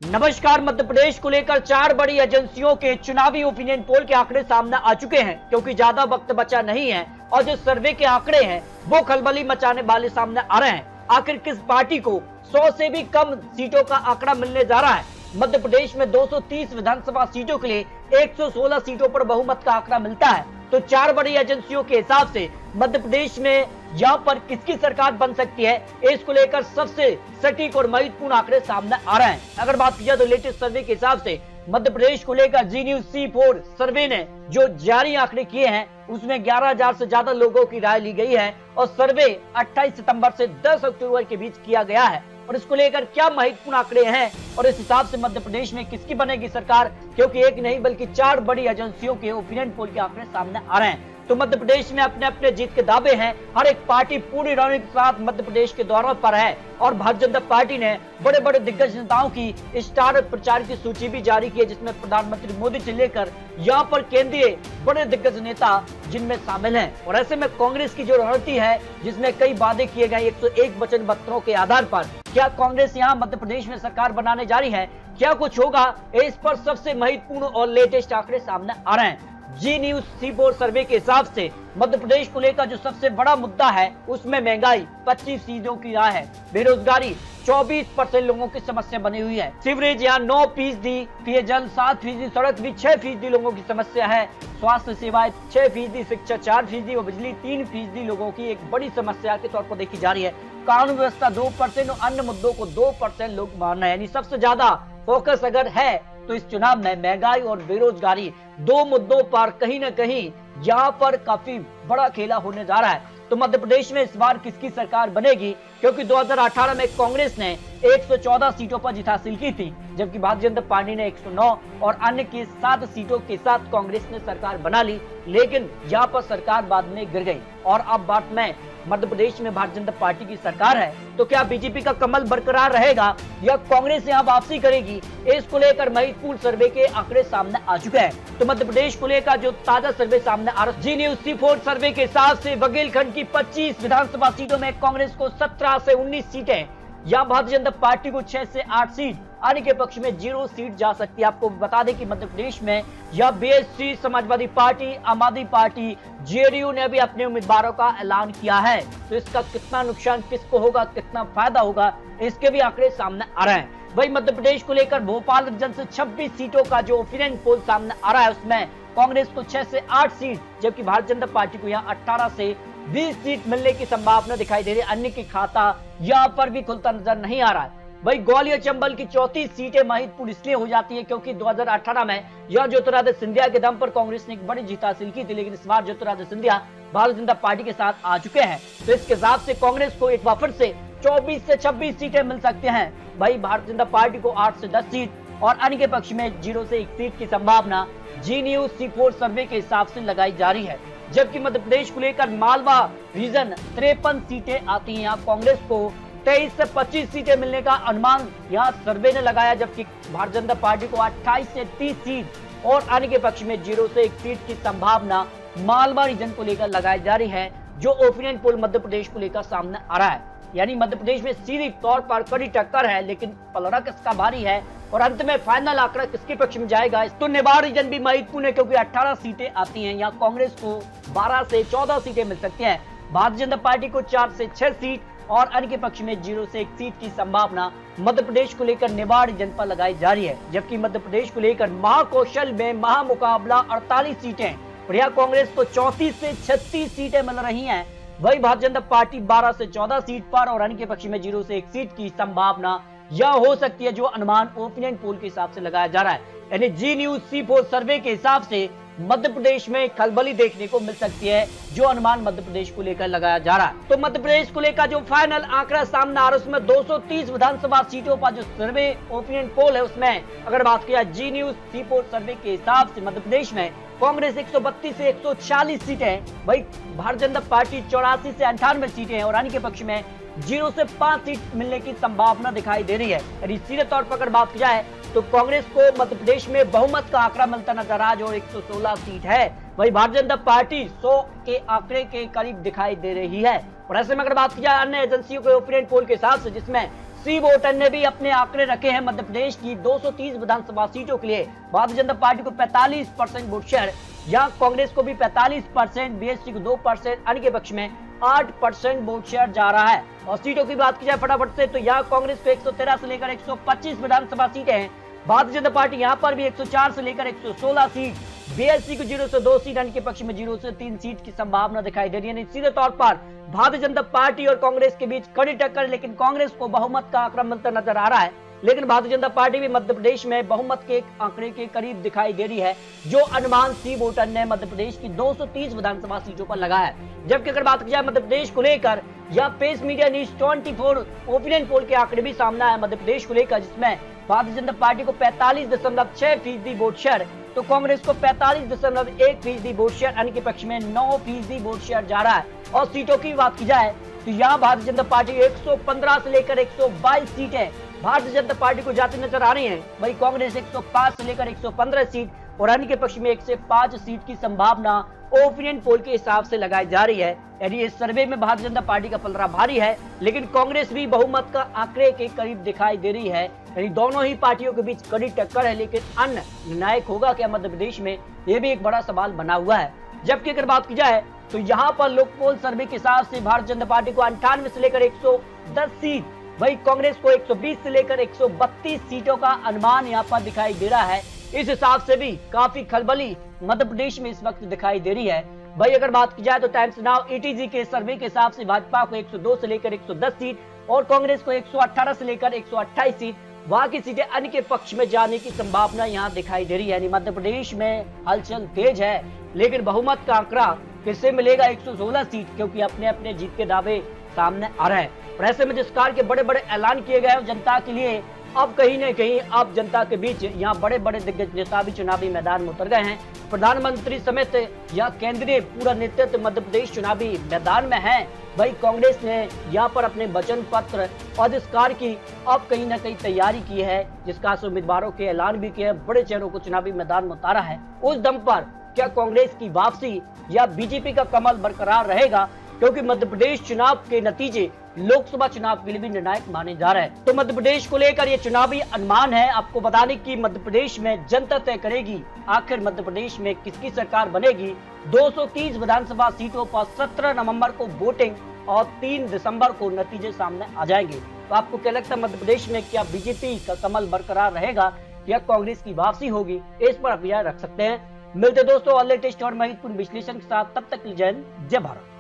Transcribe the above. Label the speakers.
Speaker 1: नमस्कार। मध्य प्रदेश को लेकर 4 बड़ी एजेंसियों के चुनावी ओपिनियन पोल के आंकड़े सामने आ चुके हैं, क्योंकि ज्यादा वक्त बचा नहीं है और जो सर्वे के आंकड़े हैं वो खलबली मचाने वाले सामने आ रहे हैं। आखिर किस पार्टी को 100 से भी कम सीटों का आंकड़ा मिलने जा रहा है? मध्य प्रदेश में 230 विधानसभा सीटों के लिए 116 सीटों पर बहुमत का आंकड़ा मिलता है। तो 4 बड़ी एजेंसियों के हिसाब से मध्य प्रदेश में यहाँ पर किसकी सरकार बन सकती है, इसको लेकर सबसे सटीक और महत्वपूर्ण आंकड़े सामने आ रहे हैं। अगर बात की जाए तो लेटेस्ट सर्वे के हिसाब से मध्य प्रदेश को लेकर जी न्यूज C4 सर्वे ने जो जारी आंकड़े किए हैं उसमें 11,000 से ज्यादा लोगों की राय ली गई है और सर्वे 28 सितंबर से 10 अक्टूबर के बीच किया गया है। और इसको लेकर क्या महत्वपूर्ण आंकड़े हैं और इस हिसाब से मध्य प्रदेश में किसकी बनेगी सरकार, क्योंकि एक नहीं बल्कि 4 बड़ी एजेंसियों के ओपिनियन पोल के आंकड़े सामने आ रहे हैं। तो मध्य प्रदेश में अपने अपने जीत के दावे हैं। हर एक पार्टी पूरी रणनीति के साथ मध्य प्रदेश के दौरे पर है और भारतीय जनता पार्टी ने बड़े बड़े दिग्गज नेताओं की स्टार प्रचार की सूची भी जारी की है, जिसमें प्रधानमंत्री मोदी से लेकर यहाँ पर केंद्रीय बड़े दिग्गज नेता जिनमें शामिल हैं। और ऐसे में कांग्रेस की जो रणनीति है, जिसमें कई वादे किए गए 101 वचन पत्रों के आधार पर, क्या कांग्रेस यहाँ मध्य प्रदेश में सरकार बनाने जा रही है? क्या कुछ होगा? इस पर सबसे महत्वपूर्ण और लेटेस्ट आंकड़े सामने आ रहे हैं। जी न्यूज C4 सर्वे के हिसाब से मध्य प्रदेश को लेकर जो सबसे बड़ा मुद्दा है उसमें महंगाई 25% की राह है, बेरोजगारी 24% लोगों की समस्या बनी हुई है, सीवरेज यहाँ 9%, पेयजल 7%, सड़क भी 6% लोगों की समस्या है, स्वास्थ्य सेवाएं 6%, शिक्षा 4% और बिजली 3% लोगों की एक बड़ी समस्या के तौर पर देखी जा रही है। कानून व्यवस्था 2% और अन्य मुद्दों को 2% लोग मान रहे हैं। यानी सबसे ज्यादा फोकस अगर है तो इस चुनाव में महंगाई और बेरोजगारी 2 मुद्दों पर कहीं न कहीं यहाँ पर काफी बड़ा खेला होने जा रहा है। तो मध्य प्रदेश में इस बार किसकी सरकार बनेगी, क्योंकि 2018 में कांग्रेस ने 114 सीटों पर जीत हासिल की थी, जबकि भारतीय जनता पार्टी ने 109 और अन्य की 7 सीटों के साथ कांग्रेस ने सरकार बना ली, लेकिन यहाँ पर सरकार बाद में गिर गई। और अब बात में मध्य प्रदेश में भारतीय जनता पार्टी की सरकार है, तो क्या बीजेपी का कमल बरकरार रहेगा या कांग्रेस यहाँ वापसी करेगी? इसको लेकर महत्वपूर्ण सर्वे के आंकड़े सामने आ चुके हैं। तो मध्य प्रदेश को लेकर जो ताजा सर्वे सामने आ रहा है, जी न्यूज C4 सर्वे के हिसाब से बघेलखंड की 25 विधानसभा सीटों में कांग्रेस को 17 से 19 सीटें, या भारतीय जनता पार्टी को 6 से 8 सीट, अन्य के पक्ष में 0 सीट जा सकती है। आपको बता दें कि मध्य प्रदेश में यह BSP, समाजवादी पार्टी, आम आदमी पार्टी, JDU ने भी अपने उम्मीदवारों का ऐलान किया है। तो इसका कितना नुकसान किसको होगा, कितना फायदा होगा, इसके भी आंकड़े सामने आ रहे हैं। वही मध्य प्रदेश को लेकर भोपाल रीजन से 26 सीटों का जो ओपिनियन पोल सामने आ रहा है उसमें कांग्रेस को 6 से 8 सीट, जबकि भारतीय जनता पार्टी को यहाँ 18 से 20 सीट मिलने की संभावना दिखाई दे रही है। अन्य की खाता यहाँ पर भी खुलता नजर नहीं आ रहा है। वही ग्वालियर चंबल की 34 सीटें महत्वपूर्ण इसलिए हो जाती है क्योंकि 2018 में यह ज्योतिरादित्य सिंधिया के दम पर कांग्रेस ने एक बड़ी जीत हासिल की थी, लेकिन इस बार ज्योतिरादित्य सिंधिया भारतीय जनता पार्टी के साथ आ चुके हैं। तो इसके हिसाब से कांग्रेस को एक बार फिर से 24 से 26 सीटें मिल सकते हैं। वही भारतीय जनता पार्टी को 8 से 10 सीट और अन्य के पक्ष में 0 से 1 सीट की संभावना जी न्यूज C4 सर्वे के हिसाब से लगाई जा रही है। जबकि मध्य प्रदेश को लेकर मालवा रीजन 53 सीटें आती हैं, यहाँ कांग्रेस को 23 से 25 सीटें मिलने का अनुमान यहाँ सर्वे ने लगाया, जबकि भारतीय जनता पार्टी को 28 से 30 सीट और अन्य के पक्ष में 0 से 1 सीट की संभावना मालवा रीजन को लेकर लगाई जा रही है, जो ओपिनियन पोल मध्य प्रदेश को लेकर सामने आ रहा है। यानी मध्य प्रदेश में सीधी तौर पर कड़ी टक्कर है, लेकिन पलड़ा किसका भारी है और अंत में फाइनल आंकड़ा किसके पक्ष में जाएगा? तो निवाड़ रीजन भी महत्वपूर्ण है, क्योंकि 18 सीटें आती हैं, यहाँ कांग्रेस को 12 से 14 सीटें मिल सकती हैं, भारतीय जनता पार्टी को 4 से 6 सीट और अन्य के पक्ष में 0 से 1 सीट की संभावना मध्य प्रदेश को लेकर निवाड़ रीजन पर लगाई जा रही है। जबकि मध्य प्रदेश को लेकर महाकौशल में महामुकाबला 48 सीटें और यहाँ कांग्रेस को 34 से 36 सीटें मिल रही हैं। वही भारतीय जनता पार्टी 12 से 14 सीट पर और अन्य के पक्ष में 0 से 1 सीट की संभावना यह हो सकती है, जो अनुमान ओपिनियन पोल के हिसाब से लगाया जा रहा है। यानी जी न्यूज C4 सर्वे के हिसाब से मध्य प्रदेश में खलबली देखने को मिल सकती है, जो अनुमान मध्य प्रदेश को लेकर लगाया जा रहा है। तो मध्य प्रदेश को लेकर जो फाइनल आंकड़ा सामने आ रहा है उसमें 230 विधानसभा सीटों पर जो सर्वे ओपिनियन पोल है उसमें अगर बात किया जी न्यूज C4 सर्वे के हिसाब से मध्य प्रदेश में कांग्रेस 132 से 140 सीटें, वही भारतीय जनता पार्टी 84 से 98 सीटें और अन्य के पक्ष में 0 से 5 सीट मिलने की संभावना दिखाई दे रही है। यानी सीधे तौर पर अगर बात की जाए तो कांग्रेस को मध्य प्रदेश में बहुमत का आंकड़ा मिलता नजर आ जो 116 सीट है, वही भारतीय जनता पार्टी 100 के आंकड़े के करीब दिखाई दे रही है। और ऐसे में अगर बात की जाए अन्य एजेंसियों के ओपिनियन पोल के हिसाब से, जिसमें सी वोटर ने भी अपने आंकड़े रखे हैं मध्य प्रदेश की 230 विधानसभा सीटों के लिए। भारतीय जनता पार्टी को 45% वोट शेयर, यहाँ कांग्रेस को भी 45%, बीएसपी को 2%, अन्य के पक्ष में 8% वोट शेयर जा रहा है। और सीटों की बात की जाए फटाफट से, तो यहाँ कांग्रेस को 113 से लेकर 125 विधानसभा सीटें हैं। भारतीय जनता पार्टी यहाँ पर भी 104 से लेकर 116 सीट, बीएसपी को 0 से 2 सीट, अन्य के पक्ष में 0 से 3 सीट की संभावना दिखाई दे रही है। सीधे तौर पर भारतीय जनता पार्टी और कांग्रेस के बीच कड़ी टक्कर, लेकिन कांग्रेस को बहुमत का आंकड़ा मिलता नजर आ रहा है। लेकिन भारतीय जनता पार्टी भी मध्य प्रदेश में बहुमत के आंकड़े के करीब दिखाई दे रही है, जो अनुमान सी वोटर ने मध्य प्रदेश की 230 विधानसभा सीटों पर लगाया है। जबकि अगर बात की जाए मध्य प्रदेश को लेकर, या पेस मीडिया न्यूज 24 ओपिनियन पोल के आंकड़े भी सामने आए मध्य प्रदेश को लेकर, जिसमें भारतीय जनता पार्टी को 45.6% वोट शेयर, तो कांग्रेस को 45.1% वोट शेयर, अन्य के पक्ष में 9% वोट शेयर जा रहा है। और सीटों की बात की जाए तो यहाँ भारतीय जनता पार्टी 115 से लेकर 122 सीटें भारतीय जनता पार्टी को जाती नजर आ रही हैं। वही कांग्रेस 105 से लेकर 115 सीट और अन्य के पक्ष में 1 से 5 सीट की संभावना ओपिनियन पोल के हिसाब से लगाई जा रही है। यानी इस सर्वे में भारतीय जनता पार्टी का पलड़ा भारी है, लेकिन कांग्रेस भी बहुमत का आंकड़े के करीब दिखाई दे रही है। यानी दोनों ही पार्टियों के बीच कड़ी टक्कर है, लेकिन अन्य निर्णायक होगा क्या मध्य प्रदेश में, ये भी एक बड़ा सवाल बना हुआ है। जबकि अगर बात की जाए तो यहाँ पर लोकपोल सर्वे के हिसाब से भारतीय जनता पार्टी को 98 से लेकर 110 सीट, वही कांग्रेस को 120 से लेकर 132 सीटों का अनुमान यहाँ पर दिखाई दे रहा है। इस हिसाब से भी काफी खलबली मध्य प्रदेश में इस वक्त दिखाई दे रही है। भाई अगर बात की जाए तो टाइम्स नाउ ईटीजी के सर्वे के हिसाब से भाजपा को 102 से लेकर 110 सीट और कांग्रेस को 118 से लेकर 128 सीट, वहां की सीटें अन्य के पक्ष में जाने की संभावना यहाँ दिखाई दे रही है। यानी मध्य प्रदेश में हलचल तेज है, लेकिन बहुमत का आंकड़ा किससे मिलेगा 116 सीट, क्योंकि अपने अपने जीत के दावे सामने आ रहे हैं। और ऐसे में जिस कार के बड़े बड़े ऐलान किए गए जनता के लिए, अब कहीं न कहीं अब जनता के बीच यहाँ बड़े बड़े दिग्गज नेता भी चुनावी मैदान में उतर गए हैं। प्रधानमंत्री समेत या केंद्रीय पूरा नेतृत्व मध्य प्रदेश चुनावी मैदान में है। वही कांग्रेस ने यहाँ पर अपने वचन पत्र और इस कार की अब कहीं न कहीं तैयारी की है, जिसका उम्मीदवारों के ऐलान भी किए, बड़े चेहरों को चुनावी मैदान में उतारा है। उस दम पर क्या कांग्रेस की वापसी या बीजेपी का कमल बरकरार रहेगा, क्योंकि मध्य प्रदेश चुनाव के नतीजे लोकसभा चुनाव के लिए भी निर्णायक माने जा रहे हैं। तो मध्य प्रदेश को लेकर ये चुनावी अनुमान है। आपको बताने की मध्य प्रदेश में जनता तय करेगी आखिर मध्य प्रदेश में किसकी सरकार बनेगी। 230 विधानसभा सीटों पर 17 नवंबर को वोटिंग और 3 दिसंबर को नतीजे सामने आ जाएंगे। तो आपको क्या लगता है मध्य प्रदेश में क्या बीजेपी का कमल बरकरार रहेगा या कांग्रेस की वापसी होगी? इस पर आप विचार रख सकते हैं। मिलते दोस्तों और लेटेस्ट और महत्वपूर्ण विश्लेषण के साथ, तब तक जय हिंद, जय भारत।